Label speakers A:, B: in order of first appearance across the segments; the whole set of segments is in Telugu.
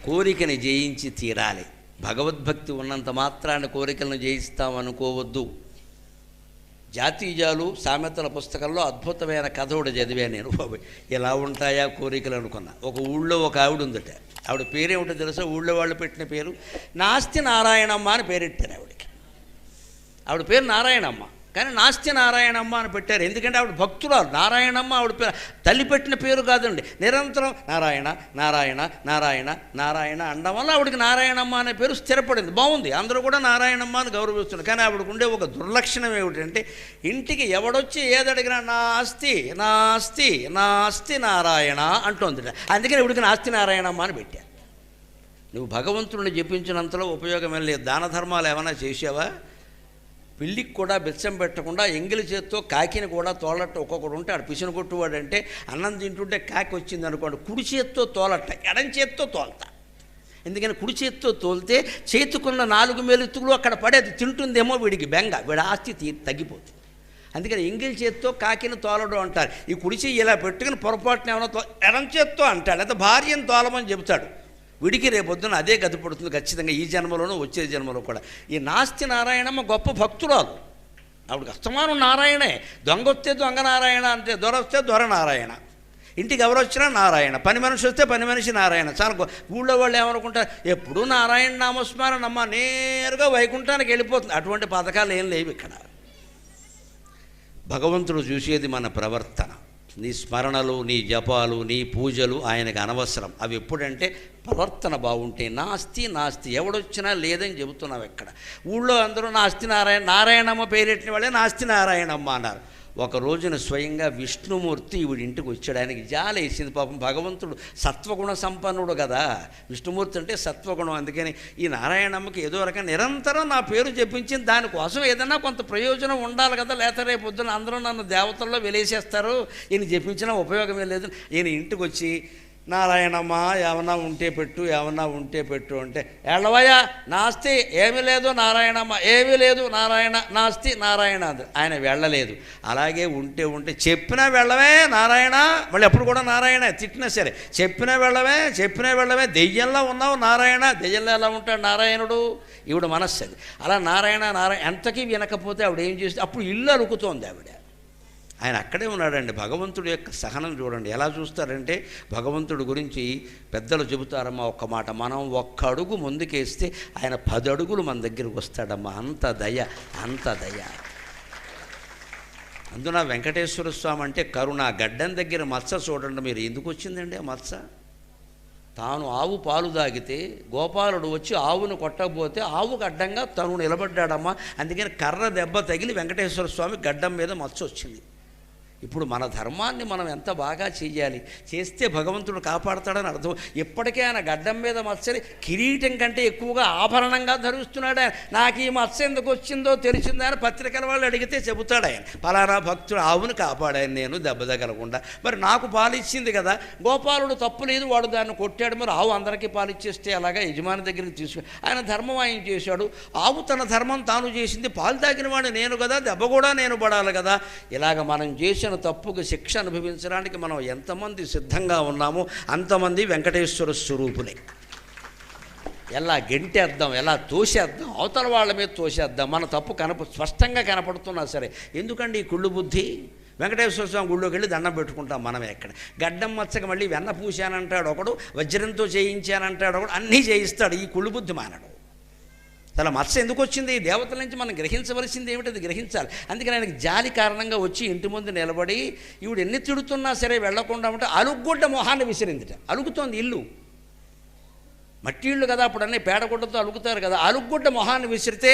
A: కోరికని జయించి తీరాలి. భగవద్భక్తి ఉన్నంత మాత్రాన్ని కోరికలను జయిస్తామనుకోవద్దు. జాతీయాలు సామెతల పుస్తకంలో అద్భుతమైన కథ ఒకటి చదివాను నేను. ఎలా ఉంటాయా కోరికలు అనుకున్నా. ఒక ఊళ్ళో ఒక ఆవిడ ఉందట. ఆవిడ పేరేమిటో తెలుసా? ఊళ్ళో వాళ్ళు పెట్టిన పేరు నాస్తి నారాయణమ్మ అని పేరెట్టారు ఆవిడకి. ఆవిడ పేరు నారాయణమ్మ, కానీ నాస్తి నారాయణమ్మ అని పెట్టారు. ఎందుకంటే ఆవిడ భక్తురాలు. నారాయణమ్మ ఆవిడ పేరు, తల్లి పెట్టిన పేరు కాదండి. నిరంతరం నారాయణ నారాయణ నారాయణ నారాయణ అనడం వల్ల ఆవిడకి నారాయణమ్మ అనే పేరు స్థిరపడింది. బాగుంది, అందరూ కూడా నారాయణమ్మ అని గౌరవిస్తున్నారు. కానీ ఆవిడకు ఉండే ఒక దుర్లక్షణం ఏమిటంటే, ఇంటికి ఎవడొచ్చి ఏదడిగినా నా ఆస్తి నా ఆస్తి నా ఆస్తి నారాయణ అంటోంది. అందుకని ఆవిడకి నాస్తి నారాయణమ్మ అని పెట్టారు. నువ్వు భగవంతుడిని జపించినంతలో ఉపయోగం లేదు. దాన ధర్మాలు ఏమైనా చేసావా? పిల్లికి కూడా బిచ్చం పెట్టకుండా ఎంగిలి చేత్తో కాకిని కూడా తోలట్ట. ఒక్కొక్కడు ఉంటే ఆడు పిసిన కొట్టువాడు. అంటే అన్నం తింటుంటే కాకి వచ్చింది అనుకోండి, కుడి చేత్తో తోలట్ట, ఎడం చేత్తో తోలతా. ఎందుకని కుడి చేత్తో తోలితే చేతుకున్న 4 మెలుతులు అక్కడ పడేది తింటుందేమో వీడికి బెంగ, వీడి ఆస్తి తగ్గిపోతుంది. అందుకని ఎంగిలి చేత్తో కాకిని తోలడం అంటారు. ఈ కుడి చెయ్యి ఇలా పెట్టుకుని పొరపాటున ఏమైనా ఎడం చేత్తో అంటాడు, లేదా భార్యను తోలమని చెబుతాడు. వీడికి రేపొద్దున అదే గతి పడుతుంది ఖచ్చితంగా, ఈ జన్మలోనూ వచ్చే జన్మలో కూడా. ఈ నాస్తి నారాయణమ్మ గొప్ప భక్తురాలు. ఆవిడకి అస్తమానం నారాయణే. దొంగ వస్తే దొంగ నారాయణ అంటే, దొర వస్తే దొర నారాయణ, ఇంటికి ఎవరు వచ్చినా నారాయణ, పని మనిషి వస్తే పని మనిషి నారాయణ. చాలా ఊళ్ళో వాళ్ళు ఏమనుకుంటారు, ఎప్పుడూ నారాయణ నామస్మరణమ్మ, నేరుగా వైకుంఠానికి వెళ్ళిపోతుంది. అటువంటి పథకాలు ఏం లేవు ఇక్కడ. భగవంతుడు చూసేది మన ప్రవర్తన. నీ స్మరణలు, నీ జపాలు, నీ పూజలు ఆయనకు అనవసరం. అవి ఎప్పుడంటే ప్రవర్తన బాగుంటే. నాస్తి నాస్తి ఎవడొచ్చినా లేదని చెబుతున్నావు. ఎక్కడ ఊళ్ళో అందరూ నాస్తి నారాయణ నారాయణమ్మ పేరెట్టిన వాళ్ళే నాస్తి నారాయణమ్మ అన్నారు. ఒక రోజున స్వయంగా విష్ణుమూర్తి ఈవిడి ఇంటికి వచ్చాడానికి జాలేసింది. పాపం భగవంతుడు సత్వగుణ సంపన్నుడు కదా. విష్ణుమూర్తి అంటే సత్వగుణం. అందుకని ఈ నారాయణమ్మకి ఏదో రకంగా నిరంతరం నా పేరు చెప్పించింది. దానికోసం ఏదైనా కొంత ప్రయోజనం ఉండాలి కదా. లేకపోతే రేపు పొద్దున అందరూ నన్ను దేవతల్లో వెలేసేస్తారు, ఈయన చెప్పించినా ఉపయోగమే లేదు. ఈయన ఇంటికి వచ్చి నారాయణమ్మ ఏమన్నా ఉంటే పెట్టు, ఏమన్నా ఉంటే పెట్టు అంటే, ఎళ్ళవయ్యా నాస్తి ఏమీ లేదు నారాయణమ్మ, ఏమీ లేదు నారాయణ, నాస్తి నారాయణ అది. ఆయన వెళ్ళలేదు. అలాగే ఉంటే చెప్పినా వెళ్ళవే నారాయణ, మళ్ళీ ఎప్పుడు కూడా నారాయణ, తిట్టినా సరే చెప్పినా వెళ్ళవే దెయ్యంలో ఉన్నావు నారాయణ. దెయ్యంలో ఎలా ఉంటాడు నారాయణుడు? ఈవిడ మనస్సు అది. అలా నారాయణ నారాయణ ఎంతకీ వినకపోతే ఆవిడ ఏం చేస్తే అప్పుడు ఇల్లు అలుకుతోంది ఆవిడ. ఆయన అక్కడే ఉన్నాడండి. భగవంతుడి యొక్క సహనం చూడండి ఎలా చూస్తారంటే, భగవంతుడి గురించి పెద్దలు చెబుతారమ్మా ఒక్క మాట, మనం ఒక్క అడుగు ముందుకేస్తే ఆయన 10 అడుగులు మన దగ్గరికి వస్తాడమ్మా. అంత దయ, అంత దయ. అందున వెంకటేశ్వర స్వామి అంటే కరుణ. గడ్డం దగ్గర మత్స చూడండి మీరు. ఎందుకు వచ్చిందండి ఆ మత్స? తాను ఆవు పాలు తాగితే గోపాలుడు వచ్చి ఆవును కొట్టకపోతే ఆవుకు అడ్డంగా తను నిలబడ్డాడమ్మా. అందుకని కర్ర దెబ్బ తగిలి వెంకటేశ్వర స్వామి గడ్డం మీద మత్స వచ్చింది. ఇప్పుడు మన ధర్మాన్ని మనం ఎంత బాగా చెయ్యాలి, చేస్తే భగవంతుడు కాపాడతాడని అర్థం. ఇప్పటికే ఆయన గడ్డం మీద మత్సని కిరీటం కంటే ఎక్కువగా ఆభరణంగా ధరిస్తున్నాడు ఆయన. నాకు ఈ మత్స ఎందుకు వచ్చిందో తెలిసిందా అని పత్రికల వాళ్ళు అడిగితే చెబుతాడు ఆయన. పలానా భక్తుడు ఆవును కాపాడాను నేను దెబ్బ తగలకుండా. మరి నాకు పాలిచ్చింది కదా, గోపాలుడు తప్పు లేదు, వాడు దాన్ని కొట్టాడు, మరి ఆవు అందరికీ పాలిచ్చేస్తే అలాగా యజమాని దగ్గరికి తీసుకు ఆయన ధర్మం ఆయన చేశాడు. ఆవు తన ధర్మం తాను చేసింది, పాలు తాగిన వాడు నేను కదా, దెబ్బ కూడా నేను పడాలి కదా. ఇలాగ మనం చేసిన తప్పుకు శిక్ష అనుభవించడానికి మనం ఎంతమంది సిద్ధంగా ఉన్నామో అంతమంది వెంకటేశ్వర స్వరూపులే. ఎలా గెంటేద్దాం, ఎలా తోసేద్దాం, అవతల వాళ్ళ మీద తోసేద్దాం. మన తప్పు స్పష్టంగా కనపడుతున్నా సరే. ఎందుకండి ఈ కుళ్ళు బుద్ధి? వెంకటేశ్వర స్వామి గుళ్ళోకి వెళ్ళి దండం పెట్టుకుంటాం మనం. ఎక్కడ గడ్డం మచ్చక మళ్ళీ వెన్న పూశానంటాడు ఒకడు, వజ్రంతో చేయించానంటాడు ఒకడు, అన్నీ చేయిస్తాడు. ఈ కుళ్ళు బుద్ధి మానడు. అలా మత్స ఎందుకు వచ్చింది? దేవతల నుంచి మనం గ్రహించవలసింది ఏమిటి? అది గ్రహించాలి. అందుకని ఆయనకి జాలి కారణంగా వచ్చి ఇంటి ముందు నిలబడి ఈవిడ ఎన్ని తిడుతున్నా సరే వెళ్లకుండా ఉంటే అలుగుడ్డ మొహాన్ని విసిరిందిట. అలుగుతోంది ఇల్లు, మట్టి ఇళ్ళు కదా, అప్పుడు అన్నీ పేడగుడ్డతో అలుగుతారు కదా. అలుగుడ్డ మొహాన్ని విసిరితే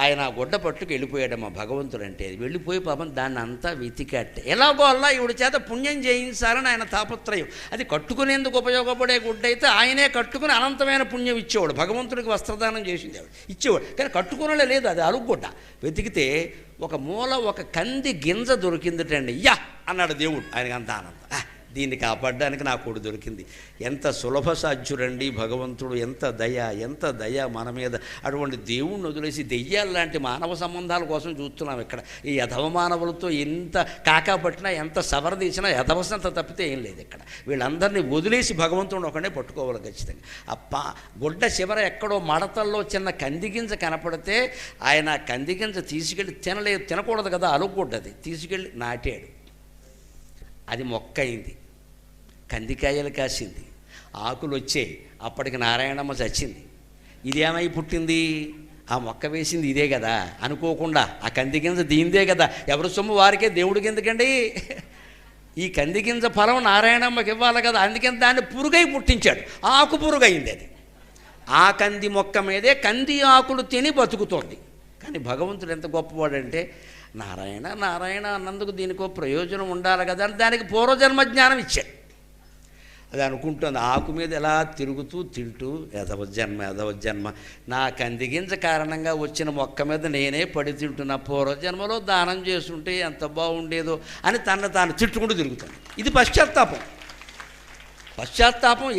A: ఆయన ఆ గుడ్డ పట్టుకు వెళ్ళిపోయాడమ్మా భగవంతుడు. అంటే వెళ్ళిపోయి పాపం దాన్ని అంతా వెతికట్టే. ఎలాగో అలా ఈవిడ చేత పుణ్యం చేయించాలని ఆయన తాపత్రయం. అది కట్టుకునేందుకు ఉపయోగపడే గుడ్డ అయితే ఆయనే కట్టుకుని అనంతమైన పుణ్యం ఇచ్చేవాడు. భగవంతుడికి వస్త్రదానం చేసింది ఆవిడ, ఇచ్చేవాడు. కానీ కట్టుకునే లేదు, అది అలుగుడ్డ. వెతికితే ఒక మూల ఒక కంది గింజ దొరికిందిటండి. యా అన్నాడు దేవుడు. ఆయనకి అంత ఆనందం. దీన్ని కాపాడడానికి నా కొడు దొరికింది. ఎంత సులభ సాధ్యుడండి భగవంతుడు, ఎంత దయ మన మీద. అటువంటి దేవుణ్ణి వదిలేసి దెయ్యాలు లాంటి మానవ సంబంధాల కోసం చూస్తున్నాం ఇక్కడ. ఈ యధవ మానవులతో ఎంత కాకా పట్టినా, ఎంత సవరదీసినా యధవసంత తప్పితే ఏం లేదు ఇక్కడ. వీళ్ళందరినీ వదిలేసి భగవంతుడిని ఒకనే పట్టుకోవాలి ఖచ్చితంగా. గుడ్డ చివర ఎక్కడో మడతల్లో చిన్న కందిగింజ కనపడితే ఆయన కందిగింజ తీసుకెళ్ళి తినకూడదు కదా, అలుగుడ్డది తీసుకెళ్ళి నాటాడు. అది మొక్క అయింది, కందికాయలు కాసింది, ఆకులు వచ్చాయి. అప్పటికి నారాయణమ్మ చచ్చింది. ఇదేమై పుట్టింది? ఆ మొక్క వేసింది ఇదే కదా అనుకోకుండా. ఆ కంది గింజ దీందే కదా, ఎవరి సొమ్ము వారికే, దేవుడికి ఎందుకండి? ఈ కంది గింజ ఫలం నారాయణమ్మకి ఇవ్వాలి కదా, అందుకని దాన్ని పురుగై పుట్టించాడు. ఆకు పురుగైంది అది. ఆ కంది మొక్క మీదే కంది ఆకులు తిని బతుకుతోంది. కానీ భగవంతుడు ఎంత గొప్పవాడంటే, నారాయణ నారాయణ అన్నందుకు దీనికో ప్రయోజనం ఉండాలి కదా అని దానికి పూర్వజన్మ జ్ఞానం ఇచ్చాడు. అది అనుకుంటుంది, ఆకు మీద ఎలా తిరుగుతూ తింటూ యదవజన్మ నా కందిగింజ కారణంగా వచ్చిన మొక్క మీద నేనే పడి తింటున్నా, పూర్వజన్మలో దానం చేస్తుంటే ఎంత బాగుండేదో అని తనను తాను తిట్టుకుంటూ తిరుగుతాను. ఇది పశ్చాత్తాపం.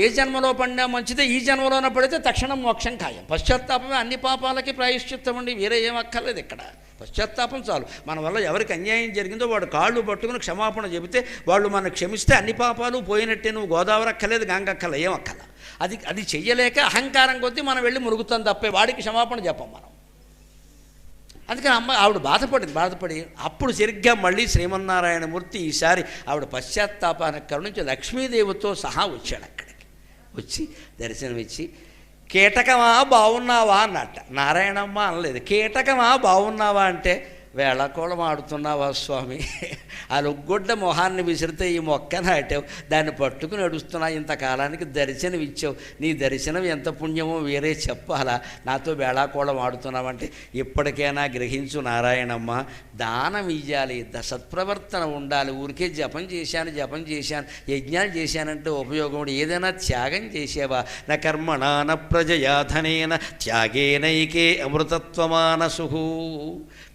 A: ఏ జన్మలో పడినా మంచిదే, ఈ జన్మలోన పడితే తక్షణం మోక్షం ఖాయం. పశ్చాత్తాపమే అన్ని పాపాలకి ప్రాయశ్చిత్తం అండి, వేరే ఏం అక్కర్లేదు ఇక్కడ. పశ్చాత్తాపం చాలు. మన వల్ల ఎవరికి అన్యాయం జరిగిందో వాడు కాళ్ళు పట్టుకుని క్షమాపణ చెబితే వాళ్ళు మనం క్షమిస్తే అన్ని పాపాలు పోయినట్టే. నువ్వు గోదావరి అక్కర్లేదు, గంగ అక్కర్లేదు, ఏం అక్కర్ల. అది చెయ్యలేక అహంకారం కొద్దీ మనం వెళ్ళి మురుగుతాం తప్పే, వాడికి క్షమాపణ చెప్పం మనం. అందుకని ఆవిడ బాధపడి అప్పుడు సరిగ్గా మళ్ళీ శ్రీమన్నారాయణమూర్తి ఈసారి ఆవిడ పశ్చాత్తాపానికి కరుణించి లక్ష్మీదేవితో సహా వచ్చాడు. అక్కడికి వచ్చి దర్శనమిచ్చి, కీటకమా బాగున్నావా అన్నట్ట. నారాయణమ్మ అనలేదు, కీటకమా బాగున్నావా అంటే, వేళకోళం ఆడుతున్నావా స్వామి, ఆ లొగ్గొడ్డ మొహాన్ని విసిరితే ఈ మొక్క నాటావు, దాన్ని పట్టుకుని నడుస్తున్నా, ఇంతకాలానికి దర్శనం ఇచ్చావు, నీ దర్శనం ఎంత పుణ్యమో వేరే చెప్పాలా, నాతో వేళాకోళం ఆడుతున్నావంటే, ఇప్పటికైనా గ్రహించు నారాయణమ్మ, దానం ఇయ్యాలి, సత్ప్రవర్తన ఉండాలి. ఊరికే జపం చేశాను యజ్ఞాలు చేశానంటే ఉపయోగం, ఏదైనా త్యాగం చేసేవా? న కర్మణా న ప్రజయా ధనేన త్యాగేనైకే అమృతత్వమానసు.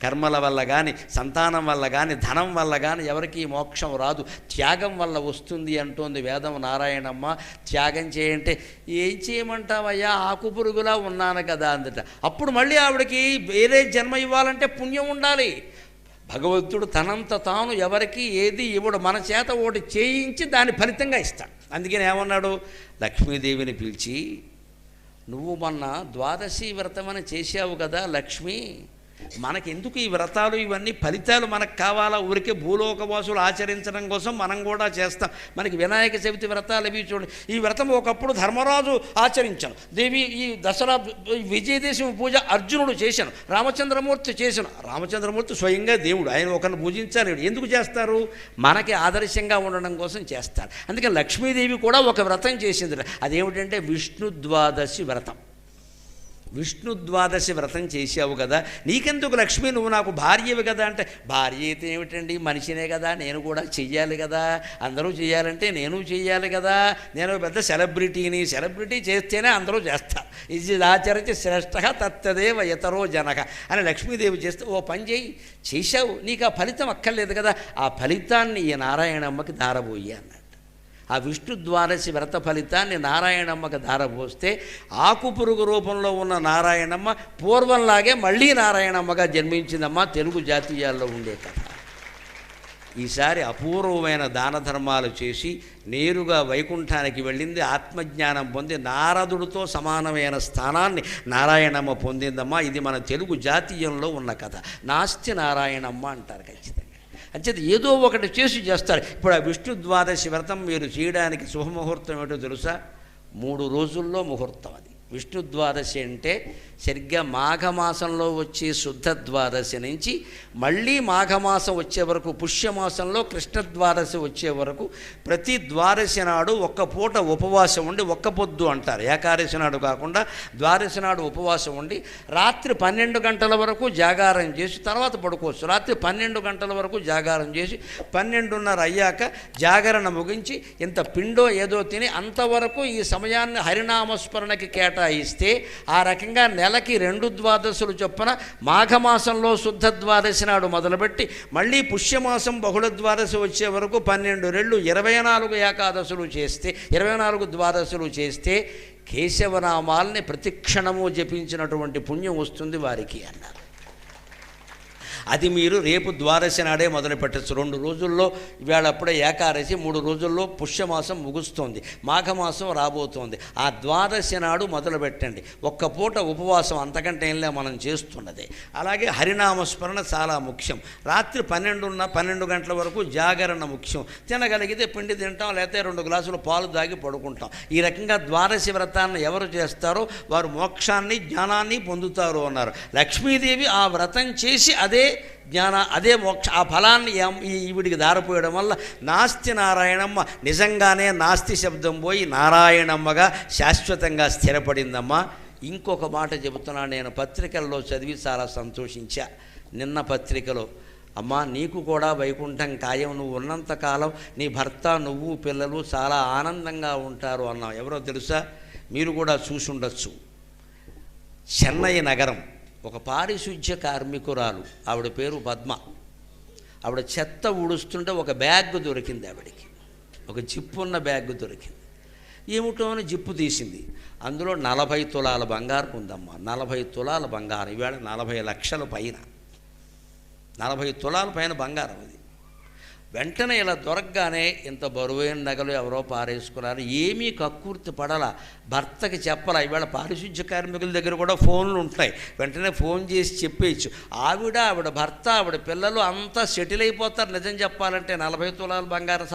A: కర్మల వల్ల కానీ, సంతానం వల్ల కానీ, ధనం వల్ల కానీ ఎవరికి మోక్షం రాదు, త్యాగం వల్ల వస్తుంది అంటోంది వేదం. నారాయణమ్మ త్యాగం చేయంటే, ఏం చేయమంటావయ్యా, ఆకు పురుగులా ఉన్నాను కదా అందట. అప్పుడు మళ్ళీ ఆవిడకి వేరే జన్మ ఇవ్వాలంటే పుణ్యం ఉండాలి. భగవంతుడు తనంత తాను ఎవరికి ఏది ఇవ్వడు, మన చేత ఒకటి చేయించి దాని ఫలితంగా ఇస్తాడు. అందుకని ఏమన్నాడు, లక్ష్మీదేవిని పిలిచి, నువ్వు మొన్న ద్వాదశి వ్రతం అని చేసావు కదా లక్ష్మి, మనకెందుకు ఈ వ్రతాలు ఇవన్నీ, ఫలితాలు మనకు కావాలా? ఊరికే భూలోకవాసులు ఆచరించడం కోసం మనం కూడా చేస్తాం. మనకి వినాయక చవితి వ్రతాలు ఇవి చూడండి. ఈ వ్రతం ఒకప్పుడు ధర్మరాజు ఆచరించాను, దేవి ఈ దసరా విజయదశమి పూజ అర్జునుడు చేశాను, రామచంద్రమూర్తి చేశాను. రామచంద్రమూర్తి స్వయంగా దేవుడు, ఆయన ఒకరిని పూజించాలి. ఎందుకు చేస్తారు? మనకి ఆదర్శంగా ఉండడం కోసం చేస్తారు. అందుకే లక్ష్మీదేవి కూడా ఒక వ్రతం చేసింది. అదేమిటంటే విష్ణు ద్వాదశి వ్రతం. విష్ణు ద్వాదశి వ్రతం చేసావు కదా, నీకెందుకు లక్ష్మి, నువ్వు నాకు భార్యవి కదా అంటే, భార్య అయితే ఏమిటండి, మనిషినే కదా, నేను కూడా చెయ్యాలి కదా, అందరూ చేయాలంటే నేను చెయ్యాలి కదా, నేను పెద్ద సెలబ్రిటీ చేస్తేనే అందరూ చేస్తారు. ఇది ఆచరించి శ్రేష్ఠ తత్తదేవ ఇతరో జనక అని లక్ష్మీదేవి చేస్తే, ఓ పని చేశావు, నీకు ఆ ఫలితం అక్కర్లేదు కదా, ఆ ఫలితాన్ని ఈ నారాయణమ్మకి ధారబోయి అన్నాడు. ఆ విష్ణు ద్వాదశి వ్రత ఫలితాన్ని నారాయణమ్మకి ధారపోస్తే ఆకుపురుగు రూపంలో ఉన్న నారాయణమ్మ పూర్వంలాగే మళ్ళీ నారాయణమ్మగా జన్మించిందమ్మా. తెలుగు జాతీయాల్లో ఉండే కథ. ఈసారి అపూర్వమైన దాన ధర్మాలు చేసి నేరుగా వైకుంఠానికి వెళ్ళింది. ఆత్మజ్ఞానం పొంది నారదుడితో సమానమైన స్థానాన్ని నారాయణమ్మ పొందిందమ్మా. ఇది మన తెలుగు జాతీయంలో ఉన్న కథ. నాస్తి నారాయణమ్మ అంటారు ఖచ్చితంగా. అంచేది ఏదో ఒకటి చేస్తారు. ఇప్పుడు ఆ విష్ణు ద్వాదశి వ్రతం మీరు చేయడానికి శుభముహూర్తం ఏమిటో తెలుసా? 3 రోజుల్లో ముహూర్తం. అది విష్ణు ద్వాదశి అంటే సరిగ్గా మాఘమాసంలో వచ్చే శుద్ధ ద్వాదశి నుంచి మళ్ళీ మాఘమాసం వచ్చే వరకు, పుష్యమాసంలో కృష్ణ ద్వాదశి వచ్చే వరకు ప్రతి ద్వాదశి నాడు ఒక్క పూట ఉపవాసం ఉండి, ఒక్క పొద్దు అంటారు, ఏకాదశి నాడు కాకుండా ద్వాదశి నాడు ఉపవాసం ఉండి రాత్రి 12 గంటల వరకు జాగారం చేసి తర్వాత పడుకోవచ్చు. రాత్రి 12 గంటల వరకు జాగారం చేసి 12:30 అయ్యాక జాగరణ ముగించి ఇంత పిండో ఏదో తిని అంతవరకు ఈ సమయాన్ని హరినామస్మరణకి కేటాయిస్తే ఆ రకంగా నెలకి 2 ద్వాదశులు చొప్పున మాఘమాసంలో శుద్ధ ద్వాదశి నాడు మొదలుపెట్టి మళ్ళీ పుష్యమాసం బహుళ ద్వాదశి వచ్చే వరకు 12 రెళ్ళు 24 ఏకాదశులు చేస్తే 24 ద్వాదశులు చేస్తే కేశవనామాల్ని ప్రతిక్షణము జపించినటువంటి పుణ్యం వస్తుంది వారికి అన్నారు. అది మీరు రేపు ద్వాదశి నాడే మొదలు పెట్టచ్చు. 2 రోజుల్లో ఇవాళ అప్పుడే ఏకాదశి, 3 రోజుల్లో పుష్యమాసం ముగుస్తోంది, మాఘమాసం రాబోతోంది. ఆ ద్వాదశి నాడు మొదలు పెట్టండి. ఒక్క పూట ఉపవాసం, అంతకంటే ఏంలే మనం చేస్తున్నది. అలాగే హరినామస్మరణ చాలా ముఖ్యం. రాత్రి 12 గంటల వరకు జాగరణ ముఖ్యం. తినగలిగితే పిండి తింటాం, లేకపోతే 2 గ్లాసులు పాలు దాగి పడుకుంటాం. ఈ రకంగా ద్వాదశి వ్రతాన్ని ఎవరు చేస్తారో వారు మోక్షాన్ని జ్ఞానాన్ని పొందుతారు అన్నారు. లక్ష్మీదేవి ఆ వ్రతం చేసి అదే మోక్ష ఆ ఫలాన్ని ఈవిడికి దారిపోయడం వల్ల నాస్తి నారాయణమ్మ నిజంగానే నాస్తి శబ్దం పోయి నారాయణమ్మగా శాశ్వతంగా స్థిరపడిందమ్మా. ఇంకొక మాట చెబుతున్నా, నేను పత్రికల్లో చదివి చాలా సంతోషించా. నిన్న పత్రికలో, అమ్మా నీకు కూడా వైకుంఠం ఖాయం, నువ్వు ఉన్నంతకాలం నీ భర్త నువ్వు పిల్లలు చాలా ఆనందంగా ఉంటారు అన్నావు. ఎవరో తెలుసా? మీరు కూడా చూసి ఉండొచ్చు. చెన్నై నగరం ఒక పారిశుధ్య కార్మికురాలు, ఆవిడ పేరు పద్మ. ఆవిడ చెత్త ఊడుస్తుంటే ఒక బ్యాగ్ దొరికింది ఆవిడికి, ఒక జిప్పు ఉన్న బ్యాగ్ దొరికింది. ఏమిటో అని జిప్పు తీసింది. అందులో 40 తులాల బంగారం ఉందమ్మా. 40 తులాల బంగారం, ఈవేళ 40 లక్షల పైన, 40 తులాల పైన బంగారం అది. వెంటనే ఇలా దొరకగానే ఇంత బరువైన నగలు ఎవరో పారేసుకున్నారు. ఏమీ కక్కుర్తి పడాల, భర్తకి చెప్పాల. ఇవాళ పారిశుధ్య కార్మికుల దగ్గర కూడా ఫోన్లు ఉంటాయి, వెంటనే ఫోన్ చేసి చెప్పేయచ్చు. ఆవిడ భర్త ఆవిడ పిల్లలు అంతా సెటిల్ అయిపోతారు. నిజం చెప్పాలంటే 40 తులాల బంగారం